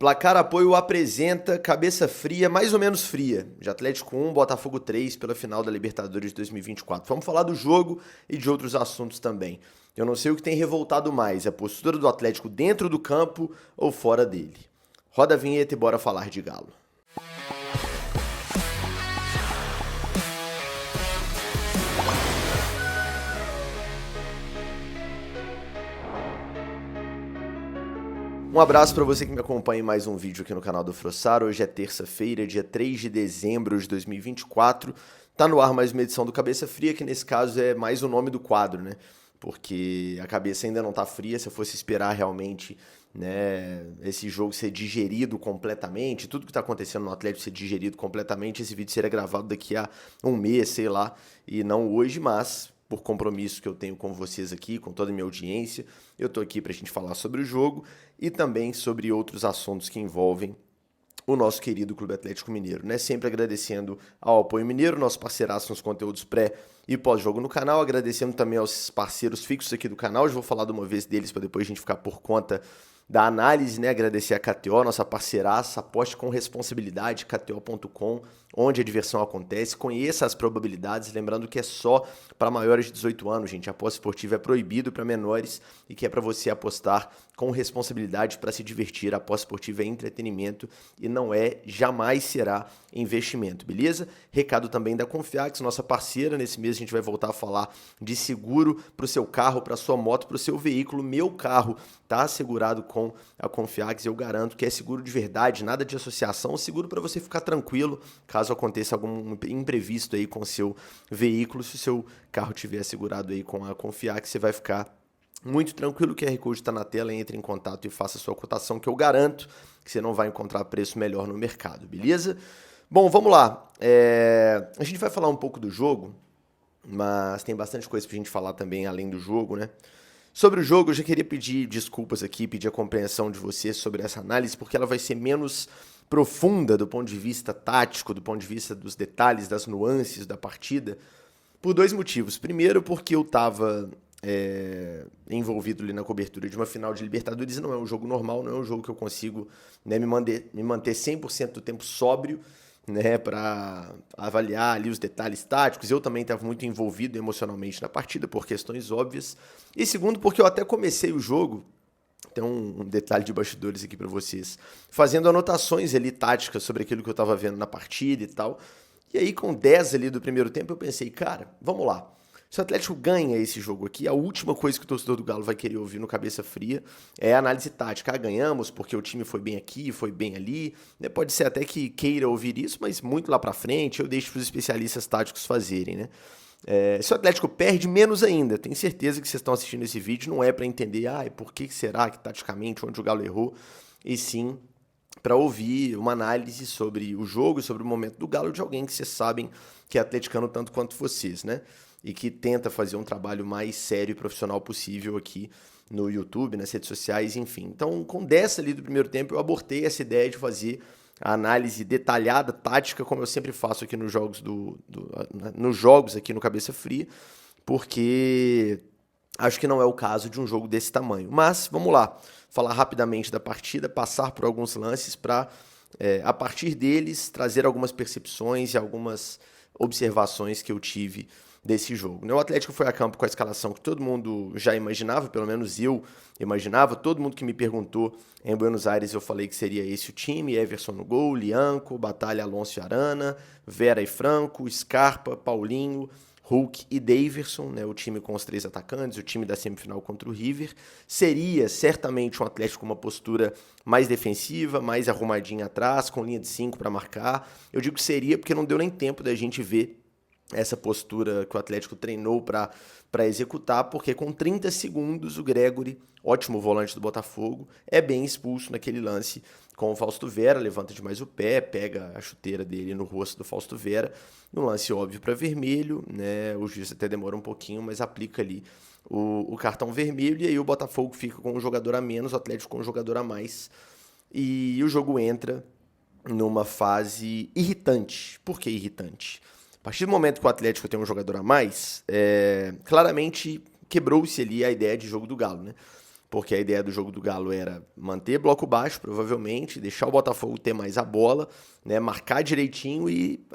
Placar Apoio apresenta cabeça fria, mais ou menos fria, de Atlético 1, Botafogo 3 pela final da Libertadores de 2024. Vamos falar do jogo e de outros assuntos também. Eu não sei o que tem revoltado mais, a postura do Atlético dentro do campo ou fora dele. Roda a vinheta e bora falar de Galo. Um abraço para você que me acompanha em mais um vídeo aqui no canal do Frossar. Hoje é terça-feira, dia 3 de dezembro de 2024. Tá no ar mais uma edição do Cabeça Fria, que nesse caso é mais o nome do quadro, né? Porque a cabeça ainda não tá fria. Se eu fosse esperar realmente, né, esse jogo ser digerido completamente, tudo que tá acontecendo no Atlético ser digerido completamente, esse vídeo seria gravado daqui a um mês, sei lá, e não hoje, mas por compromisso que eu tenho com vocês aqui, com toda a minha audiência, eu tô aqui pra gente falar sobre o jogo e também sobre outros assuntos que envolvem o nosso querido Clube Atlético Mineiro, né? Sempre agradecendo ao Apoio Mineiro, nosso parceiraço nos conteúdos pré e pós-jogo no canal, agradecendo também aos parceiros fixos aqui do canal. Já vou falar de uma vez deles para depois a gente ficar por conta da análise, né? Agradecer a KTO, nossa parceiraça, aposte com responsabilidade, kto.com, onde a diversão acontece, conheça as probabilidades, lembrando que é só para maiores de 18 anos, gente. A aposta esportiva é proibido para menores e que é para você apostar com responsabilidade para se divertir. A aposta esportiva é entretenimento e não é, jamais será investimento, beleza? Recado também da Confiax, nossa parceira. Nesse mês a gente vai voltar a falar de seguro para o seu carro, para a sua moto, para o seu veículo. Meu carro está assegurado com a Confiax, eu garanto que é seguro de verdade, nada de associação, seguro para você ficar tranquilo caso aconteça algum imprevisto aí com o seu veículo. Se o seu carro tiver assegurado aí com a Confiax, você vai ficar muito tranquilo. O QR Code está na tela, entre em contato e faça a sua cotação, que eu garanto que você não vai encontrar preço melhor no mercado, beleza? Bom, vamos lá. A gente vai falar um pouco do jogo, mas tem bastante coisa pra gente falar também além do jogo, né? Sobre o jogo, eu já queria pedir desculpas aqui, pedir a compreensão de vocês sobre essa análise, porque ela vai ser menos profunda do ponto de vista tático, do ponto de vista dos detalhes, das nuances da partida, por dois motivos. Primeiro, porque eu estava envolvido ali na cobertura de uma final de Libertadores, não é um jogo normal, não é um jogo que eu consigo, né, me manter 100% do tempo sóbrio, né, para avaliar ali os detalhes táticos. Eu também estava muito envolvido emocionalmente na partida por questões óbvias. E segundo, porque eu até comecei o jogo, tem um detalhe de bastidores aqui para vocês, fazendo anotações ali táticas sobre aquilo que eu estava vendo na partida e tal. E aí com 10 ali do primeiro tempo eu pensei, cara, vamos lá. Se o Atlético ganha esse jogo aqui, a última coisa que o torcedor do Galo vai querer ouvir no cabeça fria é a análise tática. Ah, ganhamos porque o time foi bem aqui, foi bem ali. Pode ser até que queira ouvir isso, mas muito lá pra frente eu deixo para os especialistas táticos fazerem, né? Se o Atlético perde, menos ainda. Tenho certeza que vocês estão assistindo esse vídeo, não é para entender, por que será que taticamente onde o Galo errou, e sim para ouvir uma análise sobre o jogo e sobre o momento do Galo de alguém que vocês sabem que é atleticano tanto quanto vocês, né? E que tenta fazer um trabalho mais sério e profissional possível aqui no YouTube, nas redes sociais, enfim. Então, com 10 ali do primeiro tempo, eu abortei essa ideia de fazer a análise detalhada, tática, como eu sempre faço aqui nos jogos nos jogos aqui no Cabeça Fria, porque acho que não é o caso de um jogo desse tamanho. Mas, vamos lá, falar rapidamente da partida, passar por alguns lances para, a partir deles, trazer algumas percepções e algumas observações que eu tive desse jogo. O Atlético foi a campo com a escalação que todo mundo já imaginava, pelo menos eu imaginava. Todo mundo que me perguntou em Buenos Aires, eu falei que seria esse o time: Everson no gol, Lianco, Batalha, Alonso e Arana, Vera e Franco, Scarpa, Paulinho, Hulk e Daverson, né, o time com os 3 atacantes, o time da semifinal contra o River. Seria certamente um Atlético com uma postura mais defensiva, mais arrumadinha atrás, com linha de 5 para marcar. Eu digo seria porque não deu nem tempo da gente ver essa postura que o Atlético treinou para executar, porque com 30 segundos o Gregori, ótimo volante do Botafogo, é bem expulso naquele lance com o Fausto Vera, levanta demais o pé, pega a chuteira dele no rosto do Fausto Vera, no lance óbvio para vermelho, né? O juiz até demora um pouquinho, mas aplica ali o cartão vermelho, e aí o Botafogo fica com um jogador a menos, o Atlético com um jogador a mais, e o jogo entra numa fase irritante. Por que irritante? A partir do momento que o Atlético tem um jogador a mais, claramente quebrou-se ali a ideia de jogo do Galo, né? porque a ideia do jogo do Galo era manter bloco baixo, provavelmente, deixar o Botafogo ter mais a bola, né, marcar direitinho e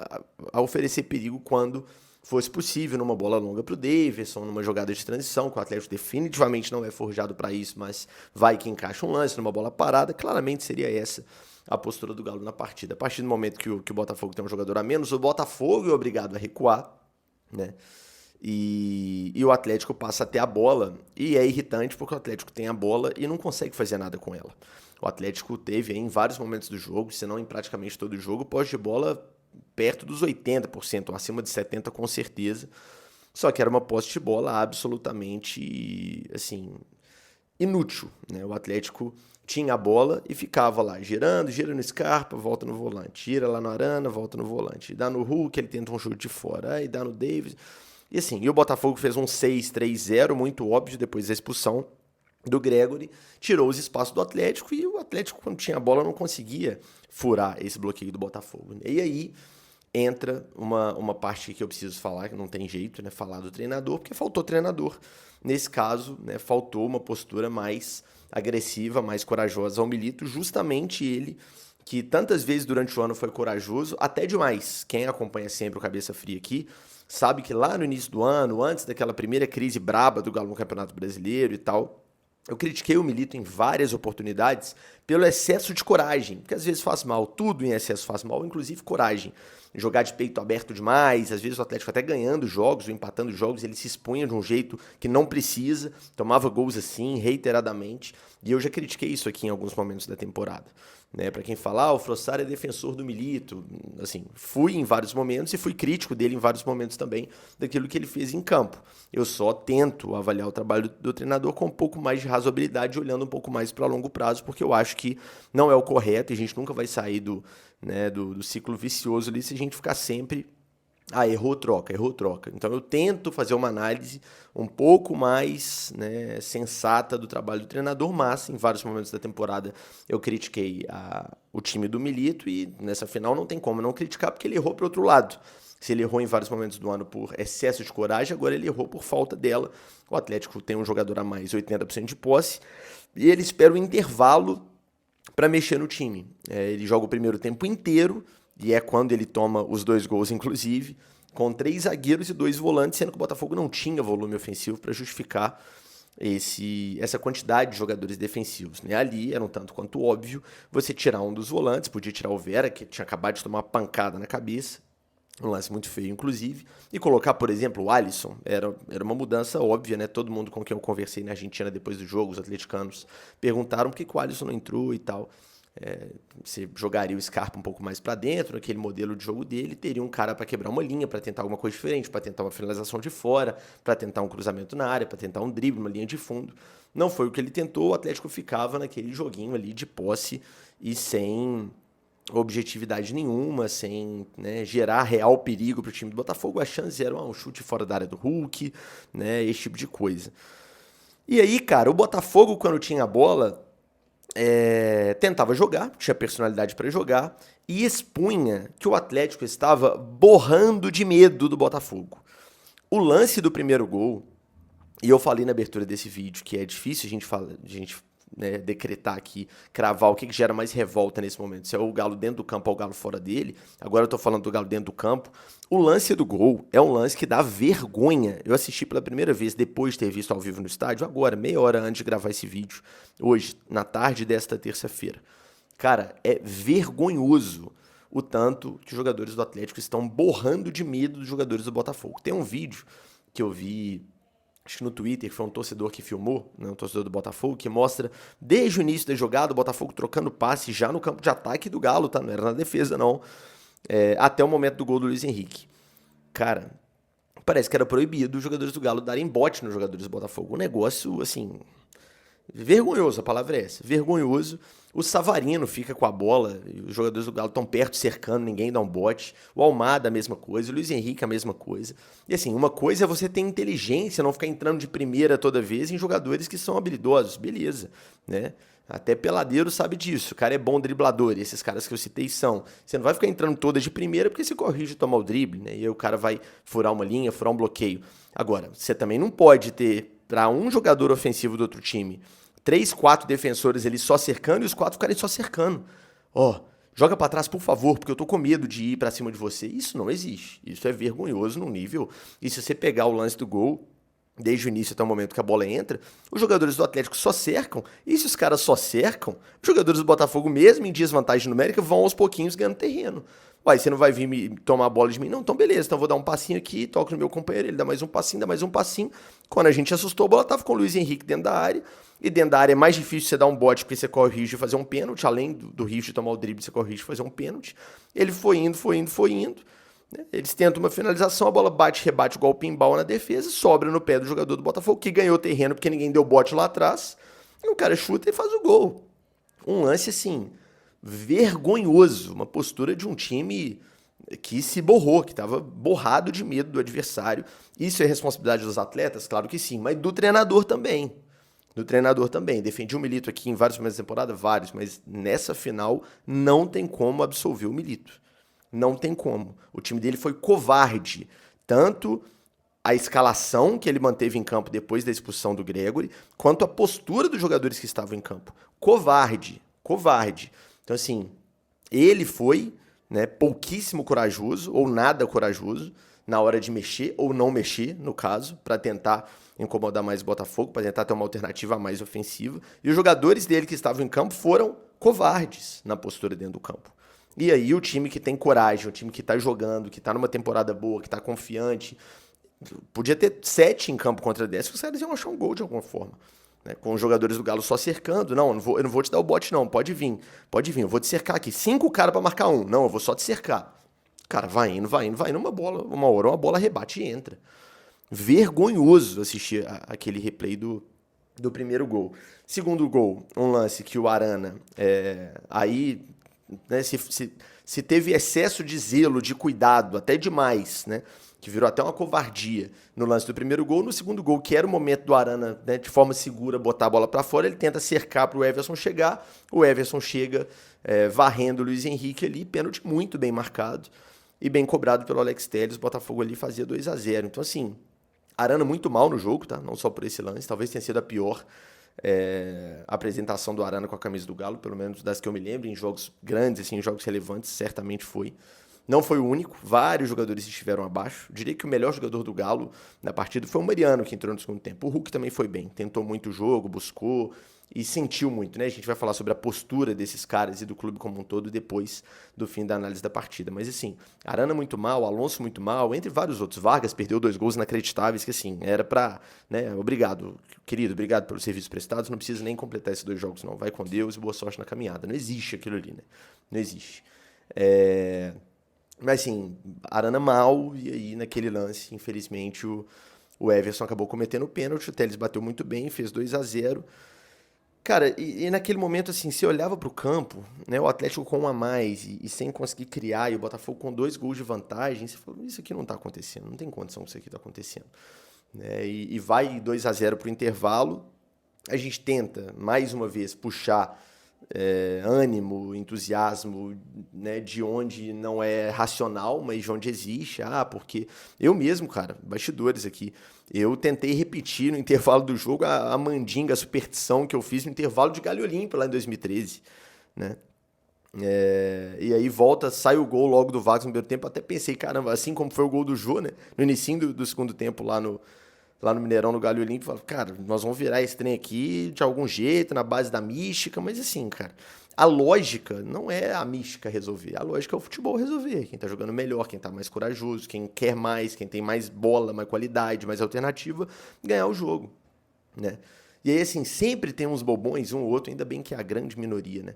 a oferecer perigo quando fosse possível, numa bola longa para o Davidson, numa jogada de transição, que o Atlético definitivamente não é forjado para isso, mas vai que encaixa um lance, numa bola parada, claramente seria essa a postura do Galo na partida. A partir do momento que o Botafogo tem um jogador a menos, o Botafogo é obrigado a recuar, né? E o Atlético passa a ter a bola, e é irritante porque o Atlético tem a bola e não consegue fazer nada com ela. O Atlético teve em vários momentos do jogo, se não em praticamente todo o jogo, posse de bola perto dos 80%, acima de 70% com certeza. Só que era uma posse de bola absolutamente, assim, inútil, né? O Atlético tinha a bola e ficava lá, girando, gira no Scarpa, volta no volante, gira lá no Arana, volta no volante, dá no Hulk, ele tenta um chute de fora, aí dá no Davis. E assim, o Botafogo fez um 6-3-0, muito óbvio, depois da expulsão do Gregory, tirou os espaços do Atlético e o Atlético, quando tinha a bola, não conseguia furar esse bloqueio do Botafogo. E aí entra uma parte que eu preciso falar, que não tem jeito, né, falar do treinador, porque faltou treinador. Nesse caso, né, faltou uma postura mais agressiva, mais corajosa ao Milito, justamente ele que tantas vezes durante o ano foi corajoso, até demais. Quem acompanha sempre o Cabeça Fria aqui sabe que lá no início do ano, antes daquela primeira crise braba do Galo no Campeonato Brasileiro e tal, eu critiquei o Milito em várias oportunidades pelo excesso de coragem, porque às vezes faz mal, tudo em excesso faz mal, inclusive coragem. Jogar de peito aberto demais, às vezes o Atlético até ganhando jogos ou empatando jogos, ele se expunha de um jeito que não precisa, tomava gols assim, reiteradamente, e eu já critiquei isso aqui em alguns momentos da temporada. Né? Para quem fala, o Frossard é defensor do Milito, assim, fui em vários momentos e fui crítico dele em vários momentos também daquilo que ele fez em campo. Eu só tento avaliar o trabalho do treinador com um pouco mais de razoabilidade, olhando um pouco mais para longo prazo, porque eu acho que não é o correto e a gente nunca vai sair do ciclo vicioso ali se a gente ficar sempre errou, troca. Então eu tento fazer uma análise um pouco mais, né, sensata do trabalho do treinador, mas em vários momentos da temporada eu critiquei o time do Milito e nessa final não tem como não criticar porque ele errou para o outro lado. Se ele errou em vários momentos do ano por excesso de coragem, agora ele errou por falta dela. O Atlético tem um jogador a mais, 80% de posse, e ele espera o intervalo para mexer no time. Ele joga o primeiro tempo inteiro, e é quando ele toma os 2 gols, inclusive, com 3 zagueiros e 2 volantes, sendo que o Botafogo não tinha volume ofensivo para justificar essa quantidade de jogadores defensivos. Né? Ali era um tanto quanto óbvio você tirar um dos volantes, podia tirar o Vera, que tinha acabado de tomar uma pancada na cabeça, um lance muito feio, inclusive, e colocar, por exemplo, o Alisson, era uma mudança óbvia, né? Todo mundo com quem eu conversei na Argentina depois do jogo, os atleticanos, perguntaram por que o Alisson não entrou e tal. Você jogaria o Scarpa um pouco mais para dentro, naquele modelo de jogo dele, teria um cara para quebrar uma linha, para tentar alguma coisa diferente, para tentar uma finalização de fora, para tentar um cruzamento na área, para tentar um drible, uma linha de fundo. Não foi o que ele tentou, o Atlético ficava naquele joguinho ali de posse e sem objetividade nenhuma, sem, né, gerar real perigo para o time do Botafogo. As chances eram um chute fora da área do Hulk, né, esse tipo de coisa. E aí, cara, o Botafogo, quando tinha a bola, tentava jogar, tinha personalidade para jogar e expunha que o Atlético estava borrando de medo do Botafogo. O lance do primeiro gol, e eu falei na abertura desse vídeo que é difícil a gente decretar aqui, cravar o que gera mais revolta nesse momento, se é o Galo dentro do campo ou o Galo fora dele. Agora eu tô falando do Galo dentro do campo. O lance do gol é um lance que dá vergonha. Eu assisti pela primeira vez depois de ter visto ao vivo no estádio, agora, meia hora antes de gravar esse vídeo, hoje, na tarde desta terça-feira. Cara, é vergonhoso o tanto que os jogadores do Atlético estão borrando de medo dos jogadores do Botafogo. Tem um vídeo que eu vi, acho que no Twitter, que foi um torcedor que filmou, né, um torcedor do Botafogo, que mostra desde o início da jogada o Botafogo trocando passe já no campo de ataque do Galo, tá? Não era na defesa, não. Até o momento do gol do Luiz Henrique. Cara, parece que era proibido os jogadores do Galo darem bote nos jogadores do Botafogo. Um negócio, assim, vergonhoso, a palavra é essa, vergonhoso. O Savarino fica com a bola, e os jogadores do Galo estão perto, cercando, ninguém dá um bote. O Almada, a mesma coisa. O Luiz Henrique, a mesma coisa. E assim, uma coisa é você ter inteligência, não ficar entrando de primeira toda vez em jogadores que são habilidosos, beleza, né? Até Peladeiro sabe disso, o cara é bom driblador, e esses caras que eu citei são. Você não vai ficar entrando toda de primeira porque você corrige tomar o drible, né? E aí o cara vai furar uma linha, furar um bloqueio. Agora, você também não pode ter, para um jogador ofensivo do outro time, 3, 4 defensores ali só cercando e os 4 ficarem só cercando. Joga pra trás, por favor, porque eu tô com medo de ir pra cima de você. Isso não existe. Isso é vergonhoso num nível. E se você pegar o lance do gol, desde o início até o momento que a bola entra, os jogadores do Atlético só cercam. E se os caras só cercam, os jogadores do Botafogo, mesmo em desvantagem numérica, vão aos pouquinhos ganhando terreno. Uai, você não vai vir me tomar a bola de mim? Não, então beleza, então eu vou dar um passinho aqui, toco no meu companheiro, ele dá mais um passinho, dá mais um passinho. Quando a gente assustou, a bola tava com o Luiz Henrique dentro da área, e dentro da área é mais difícil você dar um bote, porque você corre o risco de fazer um pênalti, além do risco de tomar o drible, você corre o risco de fazer um pênalti. Ele foi indo, né? Eles tentam uma finalização, a bola bate, rebate igual o pinball na defesa, sobra no pé do jogador do Botafogo, que ganhou terreno porque ninguém deu bote lá atrás, e o cara chuta e faz o gol. Um lance, assim, vergonhoso, uma postura de um time que se borrou, que estava borrado de medo do adversário. Isso é responsabilidade dos atletas? Claro que sim, mas do treinador também. Defendi o Milito aqui em vários momentos da temporada, vários, mas nessa final não tem como absolver o Milito. Não tem como. O time dele foi covarde. Tanto a escalação que ele manteve em campo depois da expulsão do Gregori, quanto a postura dos jogadores que estavam em campo. Covarde. Então, assim, ele foi, né, pouquíssimo corajoso, ou nada corajoso, na hora de mexer, ou não mexer, no caso, para tentar incomodar mais o Botafogo, para tentar ter uma alternativa mais ofensiva. E os jogadores dele que estavam em campo foram covardes na postura dentro do campo. E aí o time que tem coragem, o time que tá jogando, que tá numa temporada boa, que tá confiante, podia ter 7 em campo contra 10, que os caras iam achar um gol de alguma forma. Né? Com os jogadores do Galo só cercando. Não, eu não vou te dar o bote não, pode vir, eu vou te cercar aqui. 5 caras pra marcar um. Não, eu vou só te cercar. Cara, vai indo, uma hora uma bola rebate e entra. Vergonhoso assistir aquele replay do primeiro gol. Segundo gol, um lance que o Arana, aí, né, se teve excesso de zelo, de cuidado, até demais, né, que virou até uma covardia no lance do primeiro gol. No segundo gol, que era o momento do Arana, né, de forma segura, botar a bola para fora, ele tenta cercar para o Everson chegar, o Everson chega varrendo o Luiz Henrique ali, pênalti muito bem marcado e bem cobrado pelo Alex Telles. O Botafogo ali fazia 2-0. Então, assim, Arana muito mal no jogo, tá? Não só por esse lance, talvez tenha sido a pior apresentação do Arana com a camisa do Galo, pelo menos das que eu me lembro, em jogos grandes, assim, em jogos relevantes, certamente foi. Não foi o único, vários jogadores estiveram abaixo. Diria que o melhor jogador do Galo na partida foi o Mariano, que entrou no segundo tempo. O Hulk também foi bem, tentou muito o jogo, buscou e sentiu muito, né? A gente vai falar sobre a postura desses caras e do clube como um todo depois do fim da análise da partida. Mas assim, Arana muito mal, Alonso muito mal, entre vários outros. Vargas perdeu 2 gols inacreditáveis que assim, era pra, né? Obrigado, querido, obrigado pelos serviços prestados, não precisa nem completar esses 2 jogos não. Vai com Deus e boa sorte na caminhada. Não existe aquilo ali, né? Não existe. Mas assim, Arana mal, e aí naquele lance, infelizmente, o Everson acabou cometendo o pênalti, o Telles bateu muito bem, fez 2-0. Cara, e naquele momento, assim, você olhava pro campo, né, o Atlético com 1 a mais e sem conseguir criar, e o Botafogo com 2 gols de vantagem, você falou, isso aqui não tá acontecendo, não tem condição que isso aqui tá acontecendo. Né, e vai 2-0 pro intervalo, a gente tenta, mais uma vez, puxar ânimo, entusiasmo, né, de onde não é racional, mas de onde existe. Porque eu mesmo, cara, bastidores aqui, eu tentei repetir no intervalo do jogo a mandinga, a superstição que eu fiz no intervalo de Galho Olímpio lá em 2013, né? E aí sai o gol logo do Vargas no primeiro tempo, até pensei, caramba, assim como foi o gol do Jô, né, no início do segundo tempo lá no Mineirão, no Galho Olímpico, falava, cara, nós vamos virar esse trem aqui de algum jeito, na base da mística, mas assim, cara, a lógica não é a mística resolver, a lógica é o futebol resolver, quem tá jogando melhor, quem tá mais corajoso, quem quer mais, quem tem mais bola, mais qualidade, mais alternativa, ganhar o jogo, né? E aí, assim, sempre tem uns bobões, um ou outro, ainda bem que é a grande minoria, né?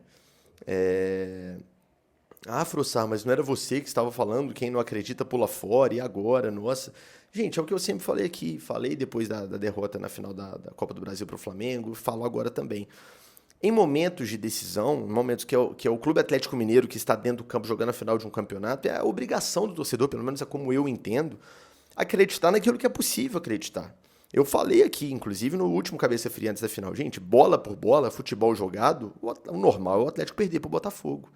Frossar, mas não era você que estava falando, quem não acredita pula fora, e agora, nossa... Gente, é o que eu sempre falei aqui, falei depois da derrota na final da Copa do Brasil para o Flamengo, falo agora também. Em momentos de decisão, momentos que é o Clube Atlético Mineiro que está dentro do campo jogando a final de um campeonato, é a obrigação do torcedor, pelo menos é como eu entendo, acreditar naquilo que é possível acreditar. Eu falei aqui, inclusive, no último Cabeça Fria antes da final, gente, bola por bola, futebol jogado, o normal é o Atlético perder para o Botafogo.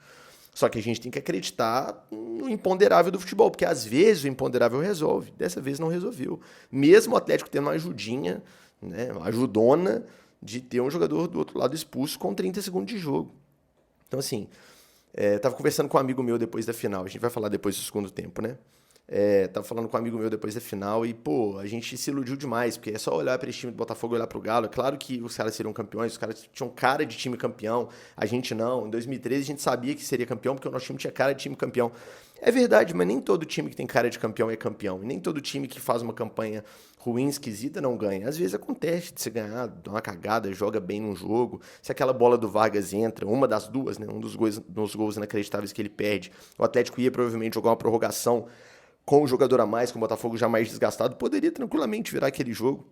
Só que a gente tem que acreditar no imponderável do futebol, porque às vezes o imponderável resolve. Dessa vez não resolveu. Mesmo o Atlético tendo uma ajudinha, né, uma ajudona, de ter um jogador do outro lado expulso com 30 segundos de jogo. Então, assim, tava conversando com um amigo meu depois da final, a gente vai falar depois do segundo tempo, né? Tava falando com um amigo meu depois da final e, pô, a gente se iludiu demais, porque é só olhar para esse time do Botafogo e olhar pro Galo. É claro que os caras seriam campeões, os caras tinham cara de time campeão, a gente não. Em 2013 a gente sabia que seria campeão porque o nosso time tinha cara de time campeão. É verdade, mas nem todo time que tem cara de campeão é campeão. E nem todo time que faz uma campanha ruim, esquisita, não ganha. Às vezes acontece de você ganhar, dar uma cagada, joga bem num jogo. Se aquela bola do Vargas entra, uma das duas, né, um dos gols inacreditáveis que ele perde, o Atlético ia provavelmente jogar uma prorrogação com o jogador a mais, com o Botafogo já mais desgastado, poderia tranquilamente virar aquele jogo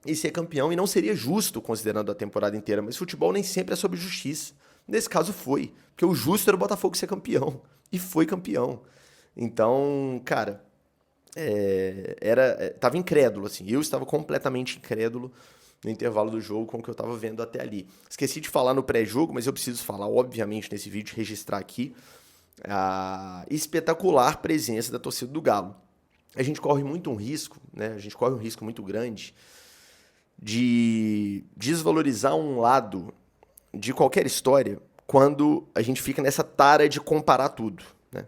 e ser campeão, e não seria justo considerando a temporada inteira, mas futebol nem sempre é sobre justiça. Nesse caso foi, porque o justo era o Botafogo ser campeão, e foi campeão. Então, cara, tava incrédulo, assim, eu estava completamente incrédulo no intervalo do jogo com o que eu estava vendo até ali. Esqueci de falar no pré-jogo, mas eu preciso falar, obviamente, nesse vídeo, registrar aqui, a espetacular presença da torcida do Galo. A gente corre muito um risco, né? A gente corre um risco muito grande de desvalorizar um lado de qualquer história quando a gente fica nessa tara de comparar tudo, né?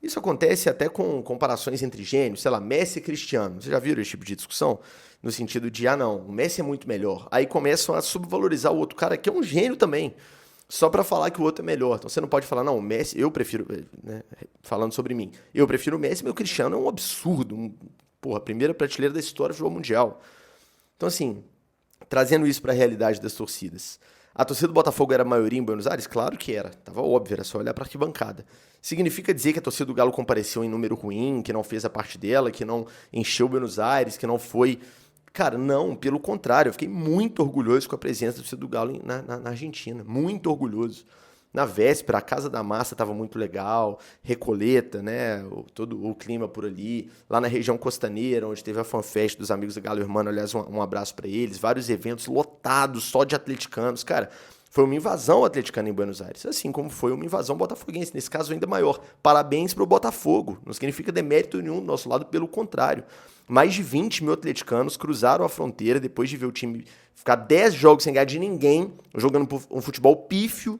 Isso acontece até com comparações entre gênios, sei lá, Messi e Cristiano. Vocês já viram esse tipo de discussão? No sentido de, não, o Messi é muito melhor. Aí começam a subvalorizar o outro cara que é um gênio também, só pra falar que o outro é melhor. Então você não pode falar, não, o Messi, eu prefiro, né, falando sobre mim, eu prefiro o Messi, mas o Cristiano é um absurdo, porra, primeira prateleira da história do futebol mundial. Então assim, trazendo isso pra realidade das torcidas. A torcida do Botafogo era a maioria em Buenos Aires? Claro que era, tava óbvio, era só olhar pra arquibancada. Significa dizer que a torcida do Galo compareceu em número ruim, que não fez a parte dela, que não encheu Buenos Aires, que não foi... Cara, não, pelo contrário, eu fiquei muito orgulhoso com a presença do torcida do Galo na Argentina, muito orgulhoso. Na véspera, a Casa da Massa estava muito legal, Recoleta, né, todo o clima por ali, lá na região costaneira, onde teve a fanfest dos amigos da Galo Hermano, aliás, um abraço para eles, vários eventos lotados só de atleticanos, cara, foi uma invasão atleticana em Buenos Aires, assim como foi uma invasão botafoguense, nesse caso ainda maior. Parabéns pro Botafogo, não significa demérito nenhum do nosso lado, pelo contrário. Mais de 20 mil atleticanos cruzaram a fronteira depois de ver o time ficar 10 jogos sem ganhar de ninguém, jogando um futebol pífio,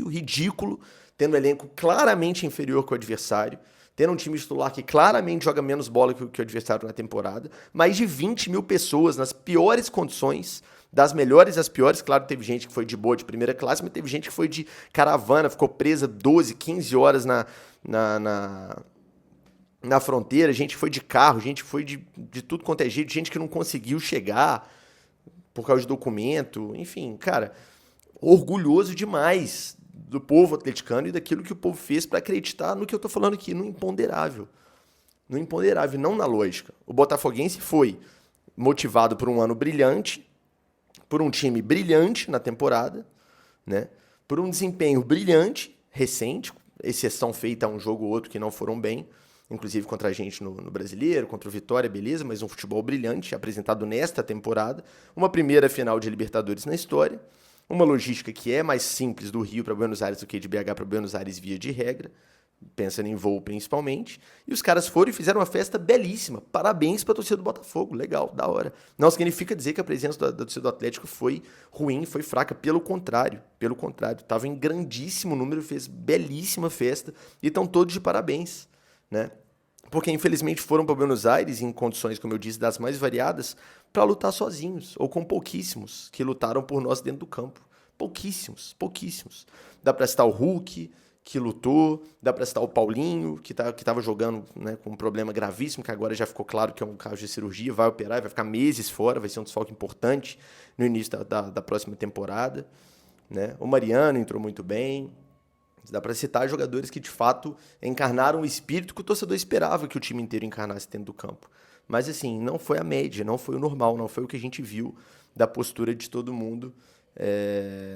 ridículo, tendo um elenco claramente inferior que o adversário, tendo um time titular que claramente joga menos bola que o adversário na temporada, mais de 20 mil pessoas nas piores condições, das melhores às piores. Claro, teve gente que foi de boa de primeira classe, mas teve gente que foi de caravana, ficou presa 12, 15 horas na fronteira, gente que foi de carro, gente que foi de tudo quanto é jeito, gente que não conseguiu chegar por causa de documento, enfim, cara, orgulhoso demais do povo atleticano e daquilo que o povo fez para acreditar no que eu tô falando aqui, no imponderável. No imponderável, não na lógica. O botafoguense foi motivado por um ano brilhante, por um time brilhante na temporada, né? Por um desempenho brilhante, recente, exceção feita a um jogo ou outro que não foram bem, inclusive contra a gente no Brasileiro, contra o Vitória, beleza, mas um futebol brilhante apresentado nesta temporada, uma primeira final de Libertadores na história, uma logística que é mais simples do Rio para Buenos Aires do que de BH para Buenos Aires via de regra, pensando em voo principalmente, e os caras foram e fizeram uma festa belíssima. Parabéns para a torcida do Botafogo, legal, da hora. Não significa dizer que a presença da torcida do Atlético foi ruim, foi fraca, pelo contrário, estava em grandíssimo número, fez belíssima festa e estão todos de parabéns, né? Porque infelizmente foram para Buenos Aires em condições, como eu disse, das mais variadas, para lutar sozinhos, ou com pouquíssimos que lutaram por nós dentro do campo. Pouquíssimos. Dá para citar o Hulk, que lutou, dá para citar o Paulinho, que estava jogando, né, com um problema gravíssimo, que agora já ficou claro que é um caso de cirurgia, vai operar, vai ficar meses fora, vai ser um desfalque importante no início da próxima temporada, né? O Mariano entrou muito bem. Dá para citar jogadores que, de fato, encarnaram o espírito que o torcedor esperava que o time inteiro encarnasse dentro do campo. Mas, assim, não foi a média, não foi o normal, não foi o que a gente viu da postura de todo mundo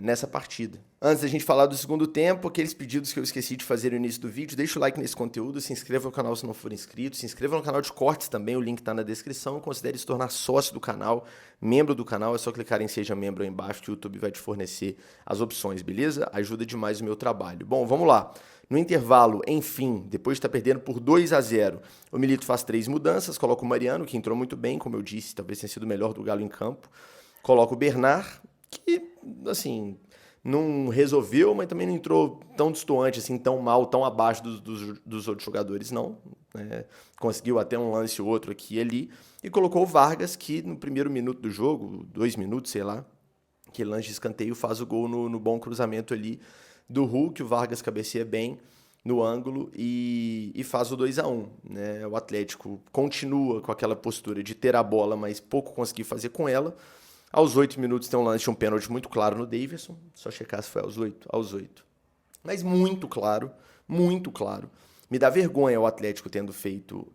nessa partida. Antes da gente falar do segundo tempo, aqueles pedidos que eu esqueci de fazer no início do vídeo, deixa o like nesse conteúdo, se inscreva no canal se não for inscrito, se inscreva no canal de cortes também, o link está na descrição, considere se tornar sócio do canal, membro do canal, é só clicar em Seja Membro aí embaixo que o YouTube vai te fornecer as opções, beleza? Ajuda demais o meu trabalho. Bom, vamos lá. No intervalo, enfim, depois de estar perdendo por 2-0, o Milito faz 3 mudanças, coloca o Mariano, que entrou muito bem, como eu disse, talvez tenha sido o melhor do Galo em campo. Coloca o Bernard, que, assim, não resolveu, mas também não entrou tão destoante, assim, tão mal, tão abaixo dos outros jogadores, não. Né? Conseguiu até um lance ou outro aqui e ali. E colocou o Vargas, que no primeiro minuto do jogo, 2 minutos, sei lá, que lance de escanteio, faz o gol no bom cruzamento ali do Hulk. O Vargas cabeceia bem no ângulo e faz o 2-1. Né? O Atlético continua com aquela postura de ter a bola, mas pouco conseguir fazer com ela. Aos 8 minutos tem um lance de um pênalti muito claro no Davidson. Só checar se foi aos 8. Aos 8. Mas muito claro, muito claro. Me dá vergonha o Atlético tendo feito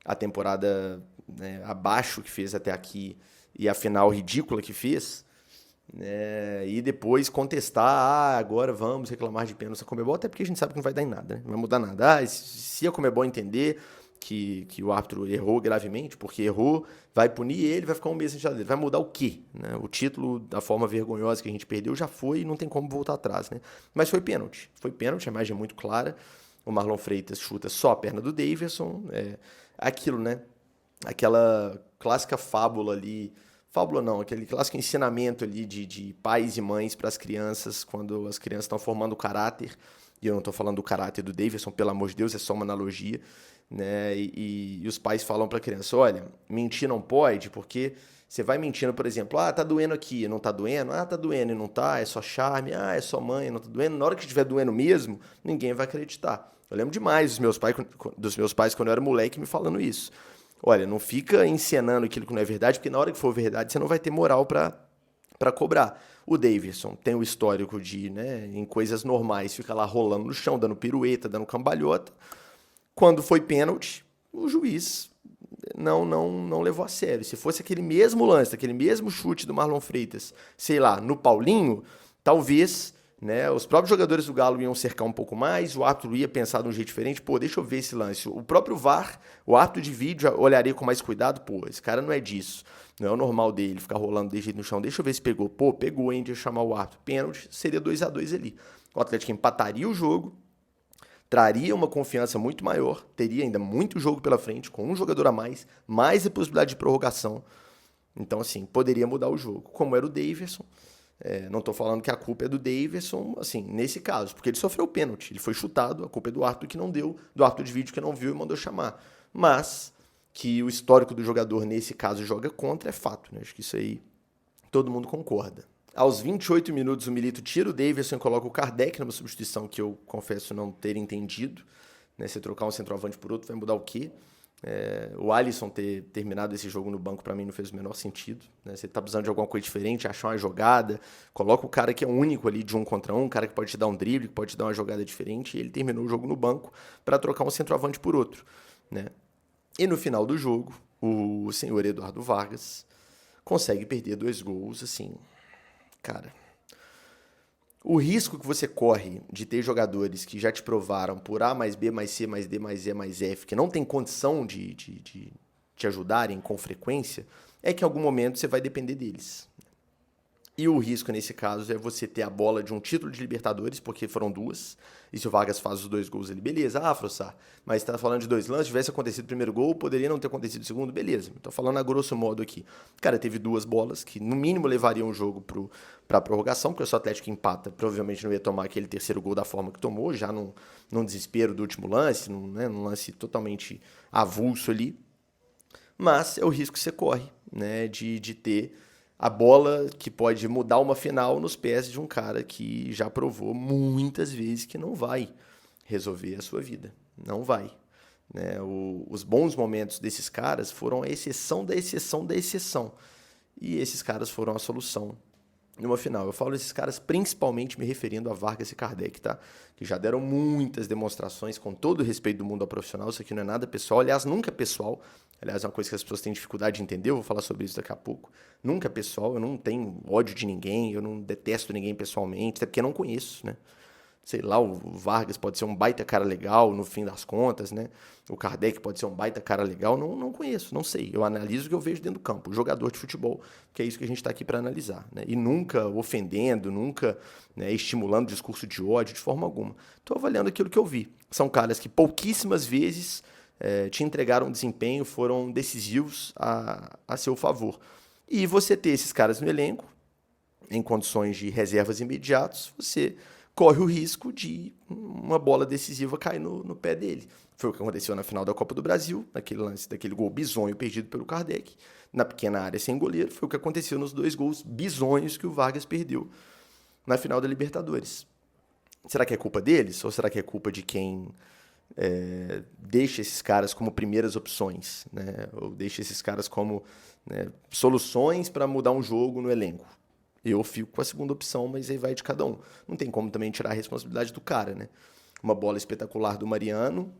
a temporada, né, abaixo que fez até aqui e a final ridícula que fez. E depois contestar, agora vamos reclamar de pênalti na Conmebol, até porque a gente sabe que não vai dar em nada, né? Não vai mudar nada. Se a Conmebol entender que o árbitro errou gravemente, porque errou, vai punir ele, vai ficar um mês sem geladeira. Vai mudar o quê? Né? O título, da forma vergonhosa que a gente perdeu, já foi e não tem como voltar atrás. Né? Mas foi pênalti. Foi pênalti, a imagem é muito clara. O Marlon Freitas chuta só a perna do Davidson. Aquilo, né? Aquela clássica fábula ali. Fábula não, aquele clássico ensinamento ali de pais e mães para as crianças, quando as crianças estão formando o caráter. E eu não estou falando do caráter do Davidson, pelo amor de Deus, é só uma analogia. Né? E os pais falam para a criança, olha, mentir não pode, porque você vai mentindo, por exemplo, tá doendo aqui, não tá doendo? Tá doendo e não tá, é só charme, é só mãe, não tá doendo. Na hora que estiver doendo mesmo, ninguém vai acreditar. Eu lembro demais dos meus pais quando eu era moleque me falando isso. Olha, não fica encenando aquilo que não é verdade, porque na hora que for verdade você não vai ter moral para cobrar. O Davidson tem o histórico de, né, em coisas normais, fica lá rolando no chão, dando pirueta, dando cambalhota. Quando foi pênalti, o juiz não levou a sério. Se fosse aquele mesmo lance, aquele mesmo chute do Marlon Freitas, sei lá, no Paulinho, talvez, né, os próprios jogadores do Galo iam cercar um pouco mais, o árbitro ia pensar de um jeito diferente, deixa eu ver esse lance. O próprio VAR, o árbitro de vídeo, olharia com mais cuidado, esse cara não é disso. Não é o normal dele ficar rolando desse jeito no chão. Deixa eu ver se pegou. Pegou, hein, de chamar o árbitro. Pênalti, seria 2-2 ali. O Atlético empataria o jogo, traria uma confiança muito maior, teria ainda muito jogo pela frente, com um jogador a mais a possibilidade de prorrogação. Então, assim, poderia mudar o jogo. Como era o Davidson, não estou falando que a culpa é do Davidson, assim, nesse caso, porque ele sofreu o pênalti, ele foi chutado, a culpa é do árbitro que não deu, do árbitro de vídeo que não viu e mandou chamar. Mas que o histórico do jogador, nesse caso, joga contra, é fato, né? Acho que isso aí todo mundo concorda. Aos 28 minutos, o Milito tira o Davidson e coloca o Kardec numa substituição que eu confesso não ter entendido. Né? Se trocar um centroavante por outro, vai mudar o quê? O Alisson ter terminado esse jogo no banco, para mim, não fez o menor sentido. Né? Você tá precisando de alguma coisa diferente, achar uma jogada, coloca o cara que é único ali de 1 contra 1, um cara que pode te dar um drible, que pode te dar uma jogada diferente, e ele terminou o jogo no banco para trocar um centroavante por outro. Né? E no final do jogo, o senhor Eduardo Vargas consegue perder 2 gols, assim... Cara, o risco que você corre de ter jogadores que já te provaram por A mais B mais C mais D mais E mais F, que não tem condição de te ajudarem com frequência, é que em algum momento você vai depender deles. E o risco nesse caso é você ter a bola de um título de Libertadores, porque foram 2, e se o Vargas faz os 2 gols ali, beleza, Frossar, mas tá falando de 2 lances, tivesse acontecido o primeiro gol, poderia não ter acontecido o segundo, beleza, tô falando a grosso modo aqui. Cara, teve 2 bolas que no mínimo levariam o jogo pra prorrogação, porque se o Atlético empata, provavelmente não ia tomar aquele terceiro gol da forma que tomou, já num desespero do último lance, num lance totalmente avulso ali, mas é o risco que você corre, né, de ter a bola que pode mudar uma final nos pés de um cara que já provou muitas vezes que não vai resolver a sua vida. Não vai. Né? Os bons momentos desses caras foram a exceção da exceção da exceção. E esses caras foram a solução numa final. Eu falo esses caras principalmente me referindo a Vargas e Kardec, tá? Que já deram muitas demonstrações, com todo o respeito do mundo ao profissional. Isso aqui não é nada pessoal, aliás, nunca é pessoal. Aliás, é uma coisa que as pessoas têm dificuldade de entender, eu vou falar sobre isso daqui a pouco. Nunca é pessoal, eu não tenho ódio de ninguém, eu não detesto ninguém pessoalmente, até porque eu não conheço, né? Sei lá, o Vargas pode ser um baita cara legal no fim das contas, né? O Kardec pode ser um baita cara legal, não conheço, não sei. Eu analiso o que eu vejo dentro do campo, o jogador de futebol, que é isso que a gente está aqui para analisar. Né? E nunca ofendendo, nunca, né, estimulando discurso de ódio de forma alguma. Estou avaliando aquilo que eu vi. São caras que pouquíssimas vezes te entregaram desempenho, foram decisivos a seu favor. E você ter esses caras no elenco, em condições de reservas imediatas, você corre o risco de uma bola decisiva cair no pé dele. Foi o que aconteceu na final da Copa do Brasil, naquele lance daquele gol bizonho perdido pelo Kardec, na pequena área sem goleiro. Foi o que aconteceu nos 2 gols bizonhos que o Vargas perdeu na final da Libertadores. Será que é culpa deles? Ou será que é culpa de quem deixa esses caras como primeiras opções, né? Ou deixa esses caras como, né, soluções para mudar um jogo no elenco? Eu fico com a segunda opção, mas aí vai de cada um. Não tem como também tirar a responsabilidade do cara, né? Uma bola espetacular do Mariano,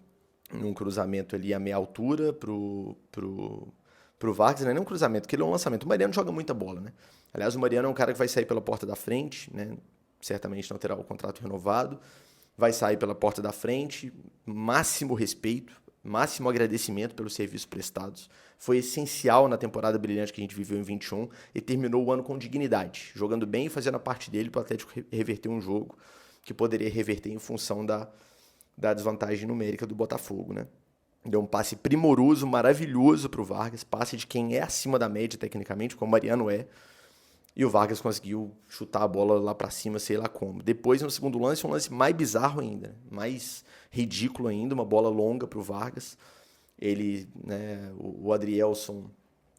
num cruzamento ali a meia altura pro Vargas, não é nem um cruzamento, que ele é um lançamento. O Mariano joga muita bola, né? Aliás, o Mariano é um cara que vai sair pela porta da frente, né? Certamente não terá o contrato renovado. Vai sair pela porta da frente, máximo respeito, máximo agradecimento pelos serviços prestados. Foi essencial na temporada brilhante que a gente viveu em 21 e terminou o ano com dignidade, jogando bem e fazendo a parte dele para o Atlético reverter um jogo que poderia reverter em função da desvantagem numérica do Botafogo, né? Deu um passe primoroso, maravilhoso para o Vargas, passe de quem é acima da média tecnicamente, como o Mariano é. E o Vargas conseguiu chutar a bola lá pra cima, sei lá como. Depois, no segundo lance, um lance mais bizarro ainda, mais ridículo ainda, uma bola longa pro Vargas. Ele, né, o Adrielson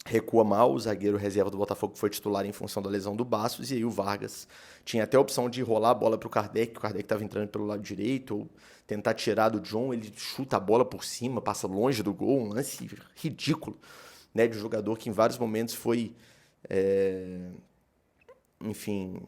recua mal, o zagueiro reserva do Botafogo foi titular em função da lesão do Bastos, e aí o Vargas tinha até a opção de rolar a bola pro Kardec, o Kardec estava entrando pelo lado direito, ou tentar tirar do John, ele chuta a bola por cima, passa longe do gol, um lance ridículo, né, de um jogador que em vários momentos foi... enfim,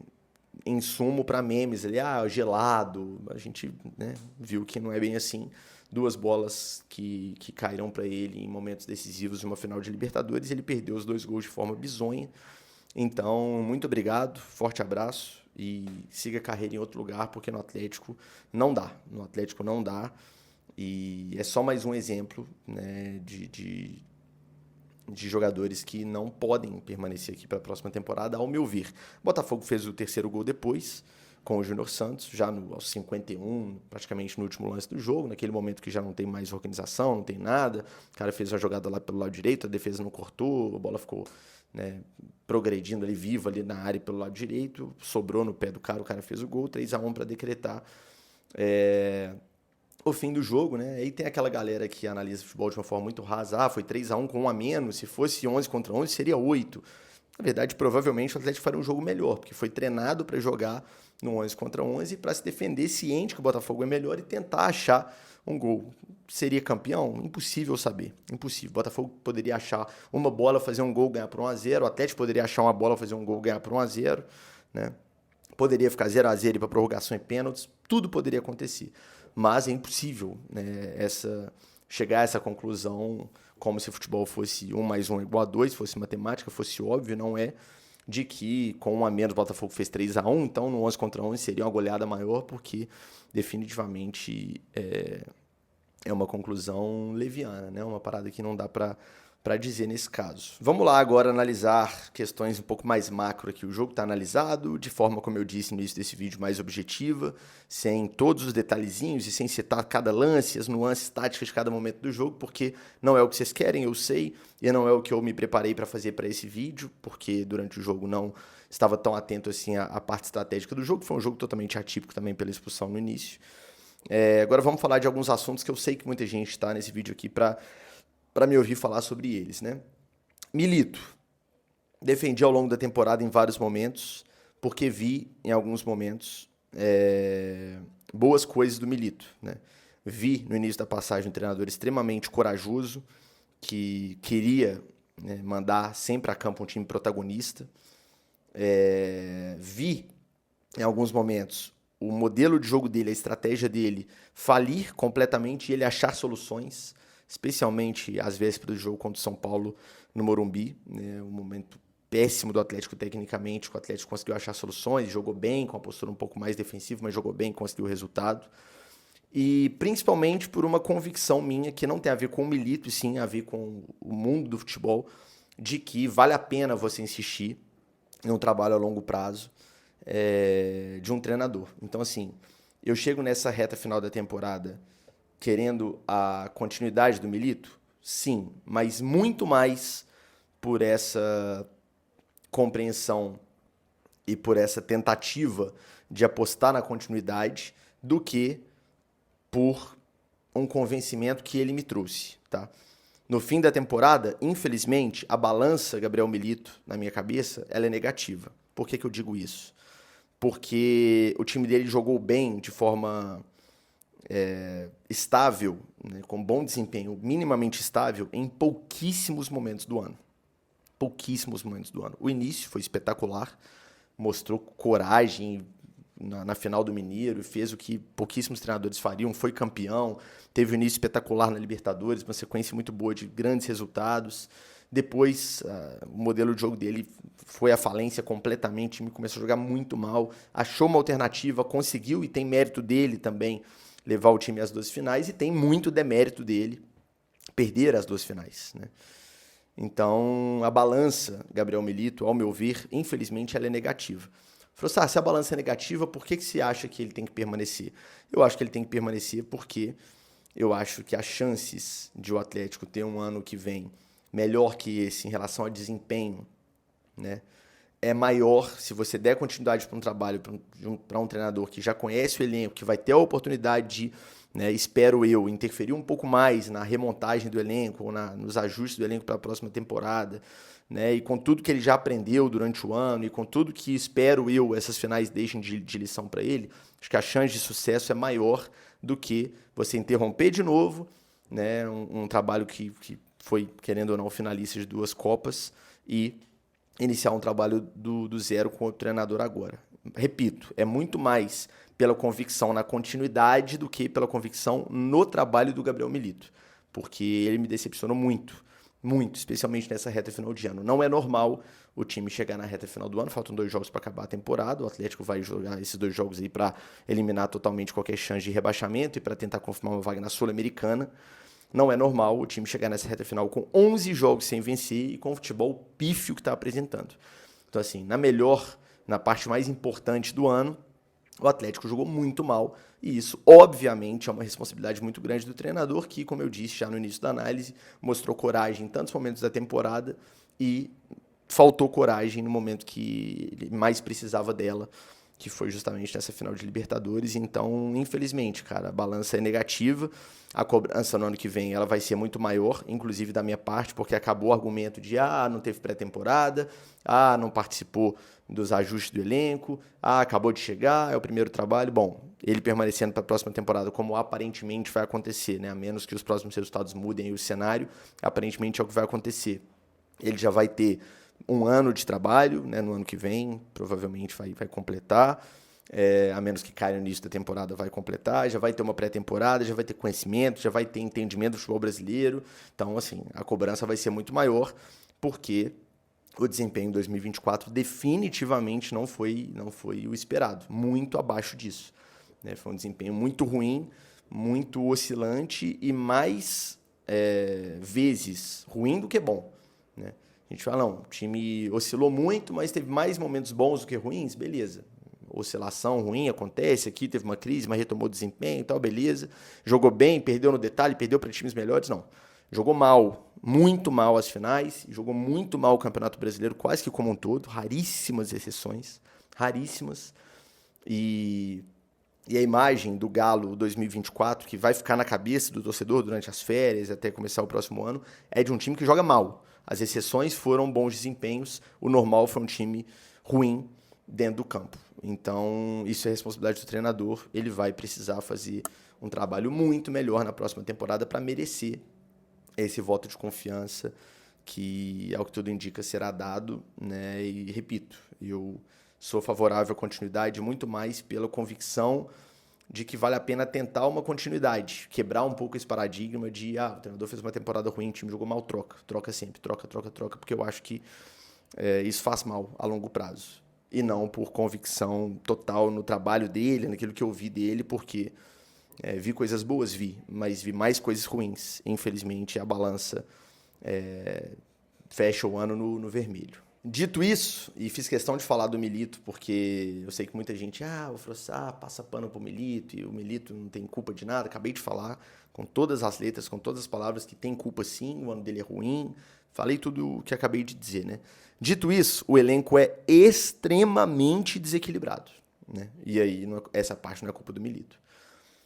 insumo para memes ali, gelado. A gente, né, viu que não é bem assim. 2 bolas que caíram para ele em momentos decisivos de uma final de Libertadores, ele perdeu os 2 gols de forma bizonha. Então, muito obrigado, forte abraço e siga a carreira em outro lugar, porque no Atlético não dá. No Atlético não dá. E é só mais um exemplo, né, de jogadores que não podem permanecer aqui para a próxima temporada, ao meu ver. O Botafogo fez o 3º gol depois, com o Júnior Santos, já aos 51, praticamente no último lance do jogo, naquele momento que já não tem mais organização, não tem nada. O cara fez uma jogada lá pelo lado direito, a defesa não cortou, a bola ficou, né, progredindo ali, viva ali na área pelo lado direito, sobrou no pé do cara, o cara fez o gol, 3-1 para decretar o fim do jogo, né? Aí tem aquela galera que analisa futebol de uma forma muito rasa. Foi 3-1 com 1 a menos. Se fosse 11 contra 11, seria 8. Na verdade, provavelmente o Atlético faria um jogo melhor, porque foi treinado para jogar no 11 contra 11 para se defender ciente que o Botafogo é melhor e tentar achar um gol. Seria campeão? Impossível saber. Impossível. O Botafogo poderia achar uma bola, fazer um gol, ganhar por 1-0. O Atlético poderia achar uma bola, fazer um gol, ganhar por 1-0, né? Poderia ficar 0-0 e ir para prorrogação e pênaltis. Tudo poderia acontecer. Mas é impossível, né, chegar a essa conclusão como se o futebol fosse 1 mais 1 igual a 2, fosse matemática, fosse óbvio, não é, de que com 1 a menos o Botafogo fez 3-1, então no 11 contra 11 seria uma goleada maior, porque definitivamente é uma conclusão leviana, né, uma parada que não dá para dizer nesse caso. Vamos lá agora analisar questões um pouco mais macro aqui. O jogo está analisado de forma, como eu disse no início desse vídeo, mais objetiva, sem todos os detalhezinhos e sem citar cada lance, as nuances táticas de cada momento do jogo, porque não é o que vocês querem, eu sei, e não é o que eu me preparei para fazer para esse vídeo, porque durante o jogo não estava tão atento assim à parte estratégica do jogo. Foi um jogo totalmente atípico também pela expulsão no início. Agora vamos falar de alguns assuntos que eu sei que muita gente está nesse vídeo aqui para me ouvir falar sobre eles, né? Milito. Defendi ao longo da temporada em vários momentos, porque vi, em alguns momentos, boas coisas do Milito, né? Vi, no início da passagem, um treinador extremamente corajoso, que queria, né, mandar sempre a campo um time protagonista. Vi, em alguns momentos, o modelo de jogo dele, a estratégia dele, falir completamente e ele achar soluções, especialmente às vésperas do jogo contra o São Paulo no Morumbi, né? Um momento péssimo do Atlético tecnicamente, que o Atlético conseguiu achar soluções, jogou bem, com uma postura um pouco mais defensiva, mas jogou bem, conseguiu o resultado. E principalmente por uma convicção minha, que não tem a ver com o Milito, e sim a ver com o mundo do futebol, de que vale a pena você insistir em um trabalho a longo prazo de um treinador. Então, assim, eu chego nessa reta final da temporada querendo a continuidade do Milito? Sim, mas muito mais por essa compreensão e por essa tentativa de apostar na continuidade do que por um convencimento que ele me trouxe, tá? No fim da temporada, infelizmente, a balança Gabriel Milito, na minha cabeça, ela é negativa. Por que eu digo isso? Porque o time dele jogou bem de forma estável, né, com bom desempenho, minimamente estável, em pouquíssimos momentos do ano. Pouquíssimos momentos do ano. O início foi espetacular, mostrou coragem na final do Mineiro, fez o que pouquíssimos treinadores fariam, foi campeão, teve um início espetacular na Libertadores, uma sequência muito boa de grandes resultados. Depois, o modelo de jogo dele foi à falência completamente, o time começou a jogar muito mal, achou uma alternativa, conseguiu, e tem mérito dele também, levar o time às 2 finais, e tem muito demérito dele perder as 2 finais, né? Então, a balança, Gabriel Milito, ao meu ver, infelizmente, ela é negativa. Falou, se a balança é negativa, por que você acha que ele tem que permanecer? Eu acho que ele tem que permanecer porque eu acho que as chances de o Atlético ter um ano que vem melhor que esse em relação a desempenho, né, é maior se você der continuidade para um trabalho, para um treinador que já conhece o elenco, que vai ter a oportunidade de, né, espero eu, interferir um pouco mais na remontagem do elenco, ou nos ajustes do elenco para a próxima temporada, né, e com tudo que ele já aprendeu durante o ano, e com tudo que espero eu essas finais deixem de lição para ele, acho que a chance de sucesso é maior do que você interromper de novo, né, um trabalho que foi, querendo ou não, finalista de 2 Copas, e iniciar um trabalho do zero com o treinador agora. Repito, é muito mais pela convicção na continuidade do que pela convicção no trabalho do Gabriel Milito, porque ele me decepcionou muito, muito, especialmente nessa reta final de ano. Não é normal o time chegar na reta final do ano, faltam 2 jogos para acabar a temporada, o Atlético vai jogar esses 2 jogos aí para eliminar totalmente qualquer chance de rebaixamento e para tentar confirmar uma vaga na Sul-Americana. Não é normal o time chegar nessa reta final com 11 jogos sem vencer e com o futebol pífio que está apresentando. Então, assim, na parte mais importante do ano, o Atlético jogou muito mal, e isso, obviamente, é uma responsabilidade muito grande do treinador, que, como eu disse já no início da análise, mostrou coragem em tantos momentos da temporada e faltou coragem no momento que ele mais precisava dela, que foi justamente nessa final de Libertadores. Então, infelizmente, cara, a balança é negativa. A cobrança no ano que vem ela vai ser muito maior, inclusive da minha parte, porque acabou o argumento de não teve pré-temporada, não participou dos ajustes do elenco, acabou de chegar, é o primeiro trabalho. Bom, ele permanecendo para a próxima temporada, como aparentemente vai acontecer, né? A menos que os próximos resultados mudem o cenário, aparentemente é o que vai acontecer. Ele já vai ter um ano de trabalho, né, no ano que vem, provavelmente vai completar, a menos que caia no início da temporada, vai completar, já vai ter uma pré-temporada, já vai ter conhecimento, já vai ter entendimento do futebol brasileiro. Então, assim, a cobrança vai ser muito maior, porque o desempenho em 2024 definitivamente não foi o esperado, muito abaixo disso, né? Foi um desempenho muito ruim, muito oscilante e mais vezes ruim do que bom, né? A gente fala, não, o time oscilou muito, mas teve mais momentos bons do que ruins, beleza. Oscilação ruim acontece, aqui teve uma crise, mas retomou o desempenho e tal, beleza. Jogou bem, perdeu no detalhe, perdeu para times melhores, não. Jogou mal, muito mal as finais, jogou muito mal o Campeonato Brasileiro, quase que como um todo, raríssimas exceções, raríssimas. E a imagem do Galo 2024, que vai ficar na cabeça do torcedor durante as férias, até começar o próximo ano, é de um time que joga mal. As exceções foram bons desempenhos, o normal foi um time ruim dentro do campo. Então, isso é responsabilidade do treinador, ele vai precisar fazer um trabalho muito melhor na próxima temporada para merecer esse voto de confiança que, ao que tudo indica, será dado, né? E, repito, eu sou favorável à continuidade muito mais pela convicção de que vale a pena tentar uma continuidade, quebrar um pouco esse paradigma de, o treinador fez uma temporada ruim, o time jogou mal, troca sempre, troca, porque eu acho que isso faz mal a longo prazo. E não por convicção total no trabalho dele, naquilo que eu vi dele, porque vi coisas boas, mas vi mais coisas ruins. Infelizmente, a balança fecha o ano no vermelho. Dito isso, e fiz questão de falar do Milito, porque eu sei que muita gente, o Frossá passa pano pro Milito, e o Milito não tem culpa de nada. Acabei de falar com todas as letras, com todas as palavras, que tem culpa sim, o ano dele é ruim. Falei tudo o que acabei de dizer, né? Dito isso, o elenco é extremamente desequilibrado, né? E aí, essa parte não é culpa do Milito.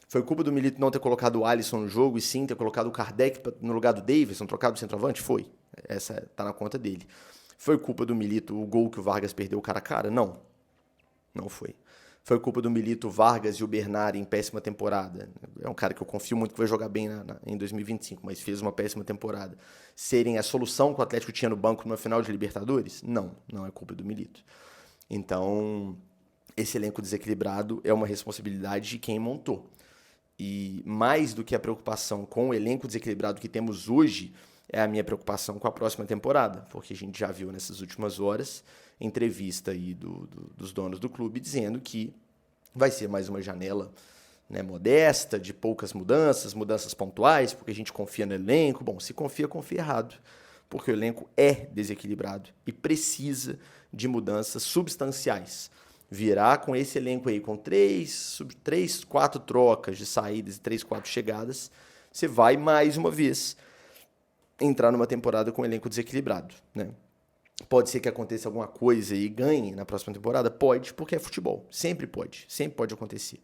Foi culpa do Milito não ter colocado o Alisson no jogo e sim ter colocado o Kardec no lugar do Davidson, trocado o centroavante? Foi. Essa tá na conta dele. Foi culpa do Milito o gol que o Vargas perdeu cara a cara? Não. Não foi. Foi culpa do Milito, o Vargas e o Bernard em péssima temporada. É um cara que eu confio muito que vai jogar bem em 2025, mas fez uma péssima temporada. Serem a solução que o Atlético tinha no banco numa final de Libertadores? Não, não é culpa do Milito. Então, esse elenco desequilibrado é uma responsabilidade de quem montou. E mais do que a preocupação com o elenco desequilibrado que temos hoje, é a minha preocupação com a próxima temporada, porque a gente já viu nessas últimas horas entrevista aí dos donos do clube dizendo que vai ser mais uma janela, né, modesta, de poucas mudanças pontuais, porque a gente confia no elenco. Bom, se confia, confia errado, porque o elenco é desequilibrado e precisa de mudanças substanciais. Virar com esse elenco aí, com 4 trocas de saídas e 3, 4 chegadas, você vai mais uma vez entrar numa temporada com um elenco desequilibrado, né? Pode ser que aconteça alguma coisa e ganhe na próxima temporada? Pode, porque é futebol. Sempre pode acontecer.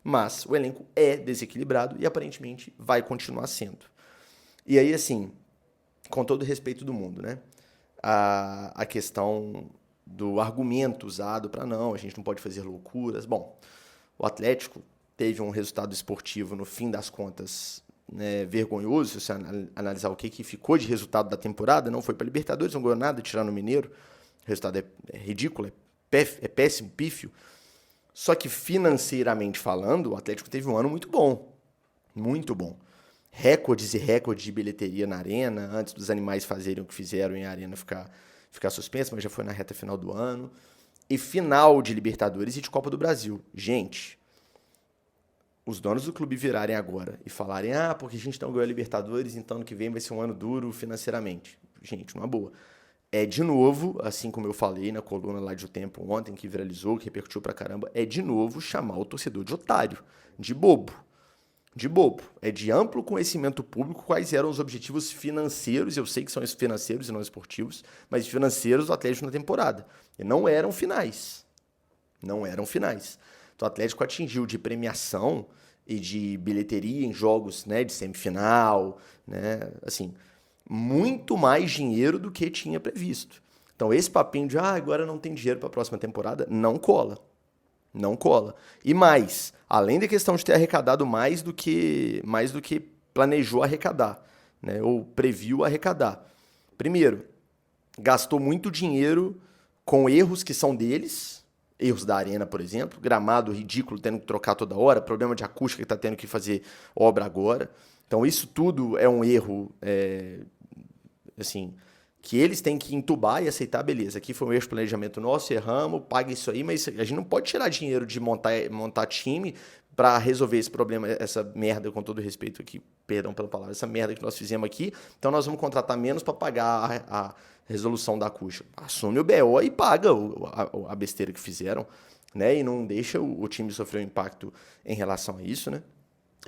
Mas o elenco é desequilibrado e aparentemente vai continuar sendo. E aí, assim, com todo o respeito do mundo, né? A questão do argumento usado para não, a gente não pode fazer loucuras. Bom, o Atlético teve um resultado esportivo, no fim das contas, né, vergonhoso, se você analisar o que ficou de resultado da temporada. Não foi para Libertadores, não ganhou nada, tirando o Mineiro. O resultado é ridículo, é péssimo, pífio. Só que financeiramente falando, o Atlético teve um ano muito bom. Muito bom. Recordes e recordes de bilheteria na arena, antes dos animais fazerem o que fizeram e a arena ficar suspensa, mas já foi na reta final do ano. E final de Libertadores e de Copa do Brasil. Gente, os donos do clube virarem agora e falarem, porque a gente não ganhou a Libertadores, então ano que vem vai ser um ano duro financeiramente. Gente, numa boa. É de novo, assim como eu falei na coluna lá de O Tempo ontem, que viralizou, que repercutiu pra caramba, é de novo chamar o torcedor de otário, de bobo. De bobo. É de amplo conhecimento público quais eram os objetivos financeiros, eu sei que são financeiros e não esportivos, mas financeiros do Atlético na temporada. E não eram finais. Não eram finais. Então o Atlético atingiu de premiação e de bilheteria em jogos, né, de semifinal, né, assim, muito mais dinheiro do que tinha previsto. Então esse papinho de agora não tem dinheiro para a próxima temporada não cola. Não cola. E mais, além da questão de ter arrecadado mais do que planejou arrecadar, né, ou previu arrecadar. Primeiro, gastou muito dinheiro com erros que são deles, erros da arena, por exemplo, gramado ridículo, tendo que trocar toda hora, problema de acústica que está tendo que fazer obra agora. Então isso tudo é um erro, assim, que eles têm que entubar e aceitar, beleza, aqui foi um erro de planejamento nosso, erramos, paga isso aí, mas a gente não pode tirar dinheiro de montar time para resolver esse problema, essa merda, com todo respeito aqui, perdão pela palavra, essa merda que nós fizemos aqui, então nós vamos contratar menos para pagar a resolução da acústica. Assume o BO e paga a besteira que fizeram, né? E não deixa o time sofrer um impacto em relação a isso, né?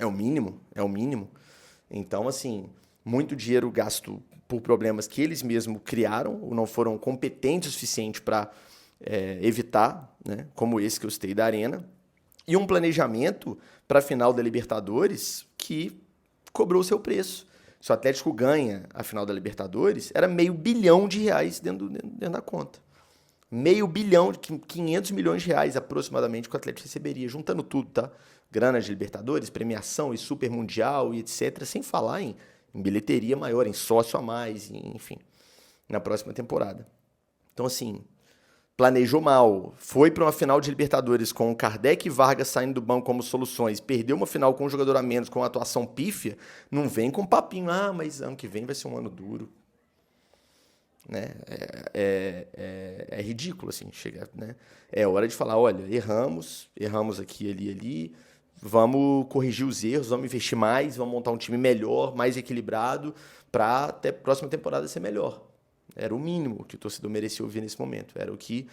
É o mínimo, é o mínimo. Então, assim, muito dinheiro gasto por problemas que eles mesmos criaram, ou não foram competentes o suficiente para evitar, né? Como esse que eu citei da Arena, e um planejamento para a final da Libertadores que cobrou o seu preço. Se o Atlético ganha a final da Libertadores, era R$500 milhão dentro da conta. R$500 milhão, 500 milhões de reais aproximadamente que o Atlético receberia, juntando tudo, tá? Grana de Libertadores, premiação e Super Mundial e etc. Sem falar em bilheteria maior, em sócio a mais, enfim, na próxima temporada. Então, assim, planejou mal, foi para uma final de Libertadores com o Kardec e Vargas saindo do banco como soluções, perdeu uma final com um jogador a menos, com uma atuação pífia, não vem com papinho, mas ano que vem vai ser um ano duro. Né? É ridículo, assim, chegar, né? É hora de falar, olha, erramos aqui, ali, vamos corrigir os erros, vamos investir mais, vamos montar um time melhor, mais equilibrado, para até a próxima temporada ser melhor. Era o mínimo que o torcedor merecia ouvir nesse momento. Era o que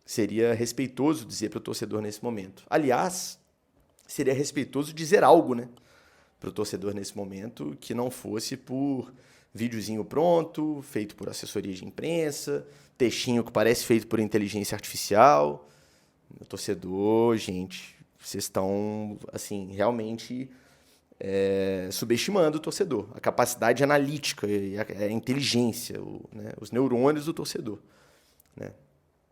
seria respeitoso dizer para o torcedor nesse momento. Aliás, seria respeitoso dizer algo, né, para o torcedor nesse momento que não fosse por videozinho pronto, feito por assessoria de imprensa, textinho que parece feito por inteligência artificial. O torcedor, gente, vocês estão, assim, realmente subestimando o torcedor. A capacidade analítica, a inteligência, né, os neurônios do torcedor. Né?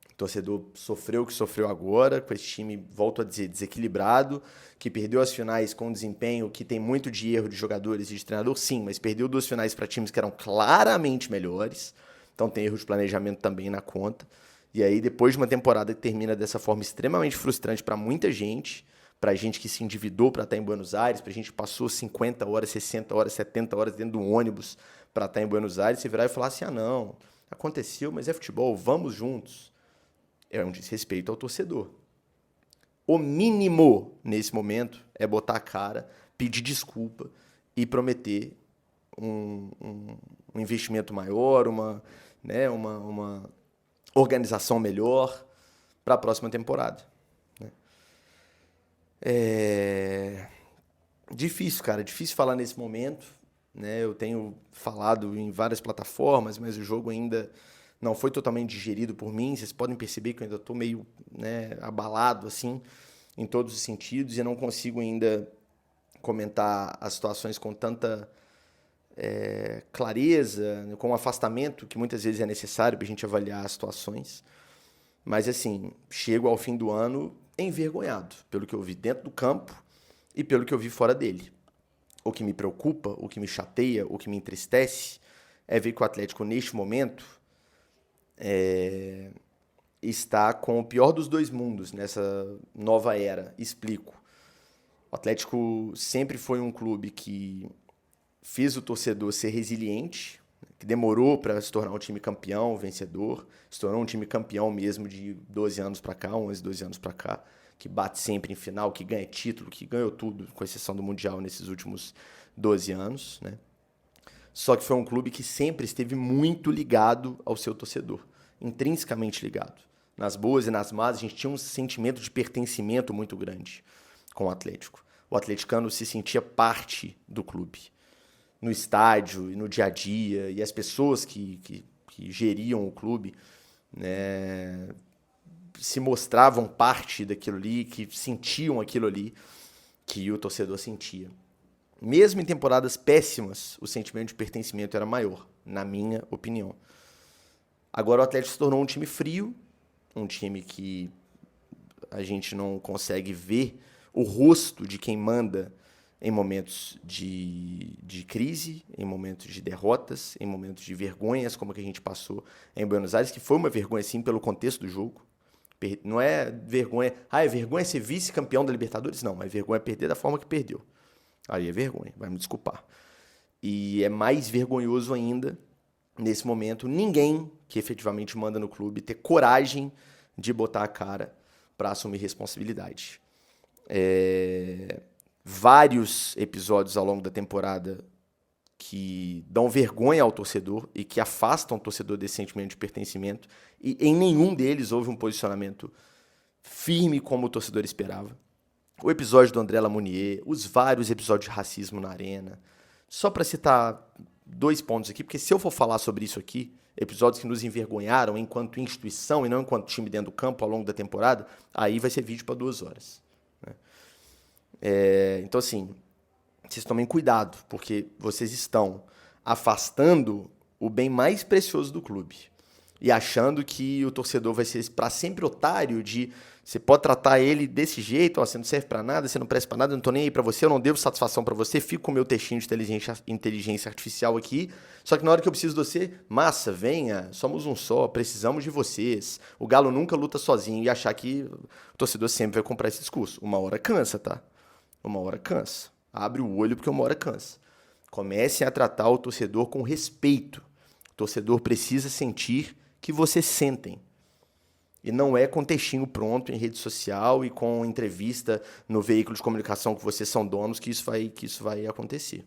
O torcedor sofreu o que sofreu agora, com esse time, volto a dizer, desequilibrado, que perdeu as finais com desempenho, que tem muito de erro de jogadores e de treinador, sim, mas perdeu 2 finais para times que eram claramente melhores, então tem erro de planejamento também na conta. E aí, depois de uma temporada que termina dessa forma extremamente frustrante para muita gente, para gente que se endividou para estar em Buenos Aires, para gente que passou 50 horas, 60 horas, 70 horas dentro do ônibus para estar em Buenos Aires, você virar e falar assim, não, aconteceu, mas é futebol, vamos juntos. É um desrespeito ao torcedor. O mínimo, nesse momento, é botar a cara, pedir desculpa e prometer um investimento maior, uma organização melhor para a próxima temporada. É difícil, cara, difícil falar nesse momento, né? Eu tenho falado em várias plataformas, mas o jogo ainda não foi totalmente digerido por mim. Vocês podem perceber que eu ainda estou meio, né, abalado assim, em todos os sentidos, e eu não consigo ainda comentar as situações com tanta clareza, com o afastamento que muitas vezes é necessário para a gente avaliar as situações. Mas, assim, chego ao fim do ano envergonhado pelo que eu vi dentro do campo e pelo que eu vi fora dele. O que me preocupa, o que me chateia, o que me entristece é ver que o Atlético, neste momento, está com o pior dos 2 mundos nessa nova era. Explico. O Atlético sempre foi um clube que fez o torcedor ser resiliente, que demorou para se tornar um time campeão, vencedor, se tornou um time campeão mesmo de 12 anos para cá, 11, 12 anos para cá, que bate sempre em final, que ganha título, que ganhou tudo, com exceção do Mundial nesses últimos 12 anos, né? Só que foi um clube que sempre esteve muito ligado ao seu torcedor, intrinsecamente ligado. Nas boas e nas más, a gente tinha um sentimento de pertencimento muito grande com o Atlético. O atleticano se sentia parte do clube, no estádio e no dia a dia, e as pessoas que geriam o clube, né, se mostravam parte daquilo ali, que sentiam aquilo ali que o torcedor sentia. Mesmo em temporadas péssimas, o sentimento de pertencimento era maior, na minha opinião. Agora o Atlético se tornou um time frio, um time que a gente não consegue ver o rosto de quem manda em momentos de crise, em momentos de derrotas, em momentos de vergonhas, como que a gente passou em Buenos Aires, que foi uma vergonha, sim, pelo contexto do jogo. Não é vergonha... é vergonha ser vice-campeão da Libertadores? Não, é vergonha perder da forma que perdeu. Aí é vergonha, vai me desculpar. E é mais vergonhoso ainda, nesse momento, ninguém que efetivamente manda no clube ter coragem de botar a cara para assumir responsabilidade. Vários episódios ao longo da temporada que dão vergonha ao torcedor e que afastam o torcedor desse sentimento de pertencimento, e em nenhum deles houve um posicionamento firme como o torcedor esperava. O episódio do André Lamonier, os vários episódios de racismo na arena. Só para citar 2 pontos aqui, porque se eu for falar sobre isso aqui, episódios que nos envergonharam enquanto instituição e não enquanto time dentro do campo ao longo da temporada, aí vai ser vídeo para 2 horas. Né? Então, assim, vocês tomem cuidado, porque vocês estão afastando o bem mais precioso do clube e achando que o torcedor vai ser para sempre otário de você pode tratar ele desse jeito, ó, você não serve para nada, você não presta para nada, eu não tô nem aí para você, eu não devo satisfação para você, fico com o meu textinho de inteligência artificial aqui, só que na hora que eu preciso de você, massa, venha, somos um só, precisamos de vocês, o Galo nunca luta sozinho, e achar que o torcedor sempre vai comprar esse discurso. Uma hora cansa, tá? Uma hora cansa. Abre o olho porque uma hora cansa. Comecem a tratar o torcedor com respeito. O torcedor precisa sentir que vocês sentem. E não é com textinho pronto em rede social e com entrevista no veículo de comunicação que vocês são donos que isso vai acontecer.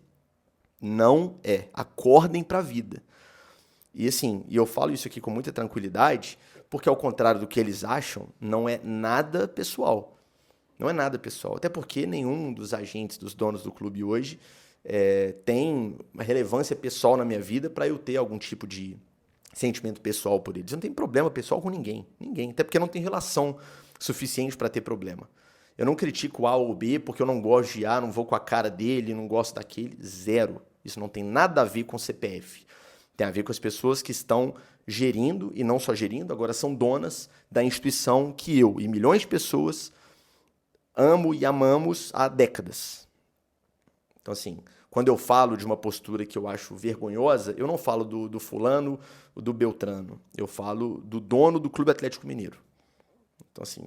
Não é. Acordem para a vida. E assim, e eu falo isso aqui com muita tranquilidade, porque ao contrário do que eles acham, não é nada pessoal. Não é nada pessoal. Até porque nenhum dos agentes, dos donos do clube hoje, tem uma relevância pessoal na minha vida para eu ter algum tipo de sentimento pessoal por eles. Eu não tenho problema pessoal com ninguém. Ninguém. Até porque não tem relação suficiente para ter problema. Eu não critico A ou B porque eu não gosto de A, não vou com a cara dele, não gosto daquele. Zero. Isso não tem nada a ver com CPF. Tem a ver com as pessoas que estão gerindo, e não só gerindo, agora são donas da instituição que eu e milhões de pessoas amo e amamos há décadas. Então, assim, quando eu falo de uma postura que eu acho vergonhosa, eu não falo do fulano, do Beltrano. Eu falo do dono do Clube Atlético Mineiro. Então, assim,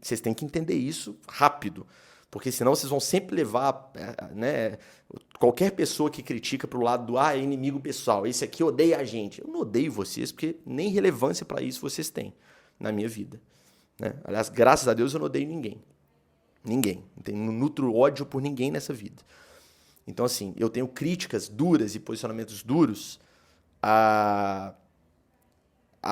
vocês têm que entender isso rápido. Porque senão vocês vão sempre levar, né, qualquer pessoa que critica pro lado do é inimigo pessoal, esse aqui odeia a gente. Eu não odeio vocês, porque nem relevância para isso vocês têm na minha vida. Né? Aliás, graças a Deus eu não odeio ninguém. Ninguém. Não nutro ódio por ninguém nessa vida. Então, assim, eu tenho críticas duras e posicionamentos duros a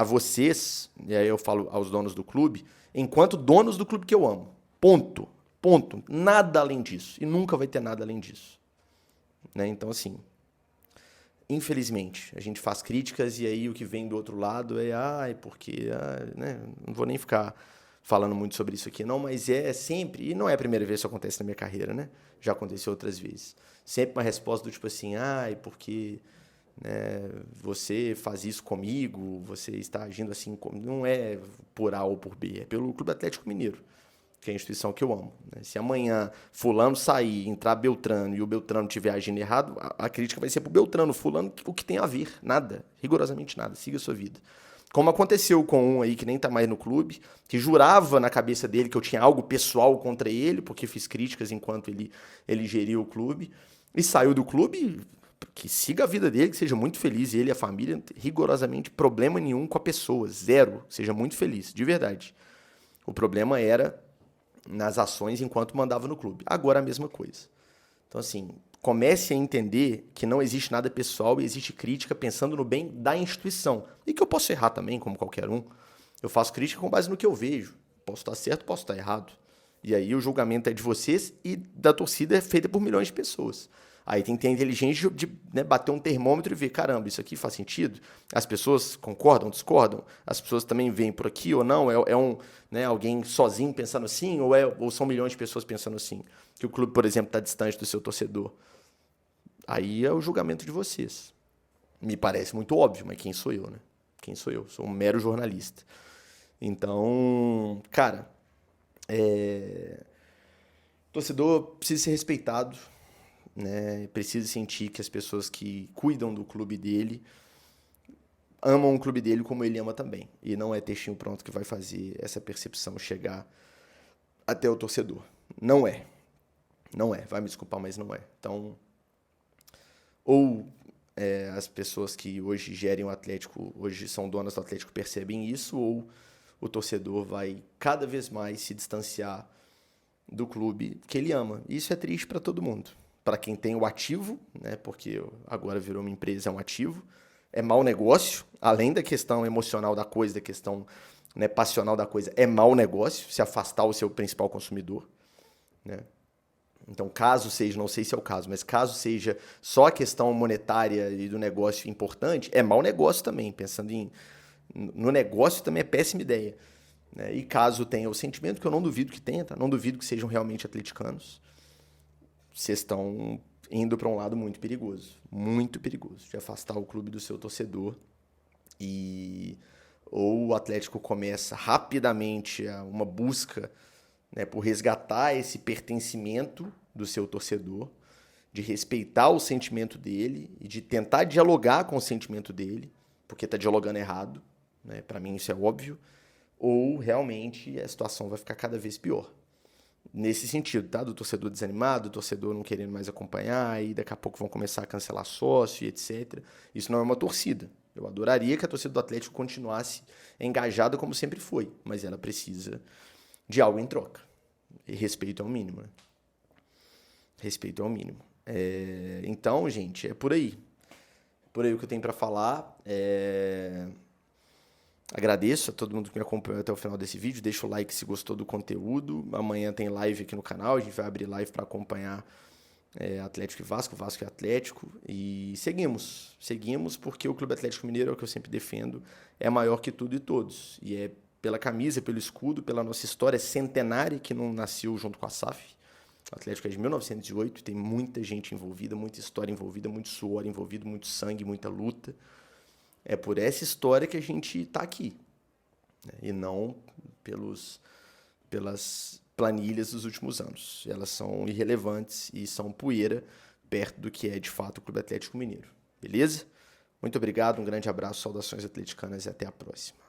vocês, e aí eu falo aos donos do clube, enquanto donos do clube que eu amo. Ponto. Ponto. Nada além disso. E nunca vai ter nada além disso. Né? Então, assim, infelizmente, a gente faz críticas e aí o que vem do outro lado é, porque, né? Não vou nem ficar falando muito sobre isso aqui, não, mas é sempre, e não é a primeira vez que isso acontece na minha carreira, né? Já aconteceu outras vezes. Sempre uma resposta do tipo assim, porque, né, você faz isso comigo, você está agindo assim comigo. Não é por A ou por B, é pelo Clube Atlético Mineiro, que é a instituição que eu amo. Né? Se amanhã fulano sair, entrar Beltrano e o Beltrano estiver agindo errado, a crítica vai ser pro Beltrano, fulano, o que tem a ver? Nada, rigorosamente nada, siga a sua vida. Como aconteceu com um aí que nem tá mais no clube, que jurava na cabeça dele que eu tinha algo pessoal contra ele, porque fiz críticas enquanto ele geria o clube, e saiu do clube, que siga a vida dele, que seja muito feliz, ele e a família, rigorosamente problema nenhum com a pessoa, zero, seja muito feliz, de verdade. O problema era nas ações enquanto mandava no clube. Agora a mesma coisa. Então, assim, comece a entender que não existe nada pessoal e existe crítica pensando no bem da instituição. E que eu posso errar também, como qualquer um. Eu faço crítica com base no que eu vejo. Posso estar certo, posso estar errado. E aí o julgamento é de vocês e da torcida é feita por milhões de pessoas. Aí tem que ter a inteligência de né, bater um termômetro e ver, caramba, isso aqui faz sentido? As pessoas concordam, discordam? As pessoas também veem por aqui ou não? Né, alguém sozinho pensando assim? Ou são milhões de pessoas pensando assim? Que o clube, por exemplo, está distante do seu torcedor. Aí é o julgamento de vocês. Me parece muito óbvio, mas quem sou eu, né? Quem sou eu? Sou um mero jornalista. Então, cara, torcedor precisa ser respeitado, né? Precisa sentir que as pessoas que cuidam do clube dele amam o clube dele como ele ama também. E não é textinho pronto que vai fazer essa percepção chegar até o torcedor. Não é. Não é. Vai me desculpar, mas não é. Então, ou as pessoas que hoje gerem o Atlético, hoje são donas do Atlético, percebem isso, ou o torcedor vai cada vez mais se distanciar do clube que ele ama. E isso é triste para todo mundo. Para quem tem o ativo, né, porque agora virou uma empresa, é um ativo, é mau negócio, além da questão emocional da coisa, da questão né, passional da coisa, é mau negócio se afastar o seu principal consumidor, né? Então, caso seja, não sei se é o caso, mas caso seja só a questão monetária e do negócio importante, é mau negócio também, pensando no negócio também é péssima ideia. Né? E caso tenha o sentimento, que eu não duvido que tenha, tá? Não duvido que sejam realmente atleticanos, vocês estão indo para um lado muito perigoso, de afastar o clube do seu torcedor ou o Atlético começa rapidamente uma busca né, por resgatar esse pertencimento do seu torcedor, de respeitar o sentimento dele e de tentar dialogar com o sentimento dele, porque está dialogando errado, né? Para mim isso é óbvio, ou realmente a situação vai ficar cada vez pior. Nesse sentido, tá? Do torcedor desanimado, do torcedor não querendo mais acompanhar, e daqui a pouco vão começar a cancelar sócio e etc. Isso não é uma torcida. Eu adoraria que a torcida do Atlético continuasse engajada como sempre foi, mas ela precisa de algo em troca. E respeito é o mínimo, né? Respeito é o mínimo. Então, gente, é por aí. por aí o que eu tenho para falar. Agradeço a todo mundo que me acompanhou até o final desse vídeo. Deixa o like se gostou do conteúdo. Amanhã tem live aqui no canal. A gente vai abrir live para acompanhar Atlético e Vasco, Vasco e Atlético. E seguimos porque o Clube Atlético Mineiro, é o que eu sempre defendo, é maior que tudo e todos. E é pela camisa, pelo escudo, pela nossa história centenária que não nasceu junto com a SAF. O Atlético é de 1908, tem muita gente envolvida, muita história envolvida, muito suor envolvido, muito sangue, muita luta. É por essa história que a gente está aqui, né? E não pelas planilhas dos últimos anos. Elas são irrelevantes e são poeira perto do que é de fato o Clube Atlético Mineiro. Beleza? Muito obrigado, um grande abraço, saudações atleticanas e até a próxima.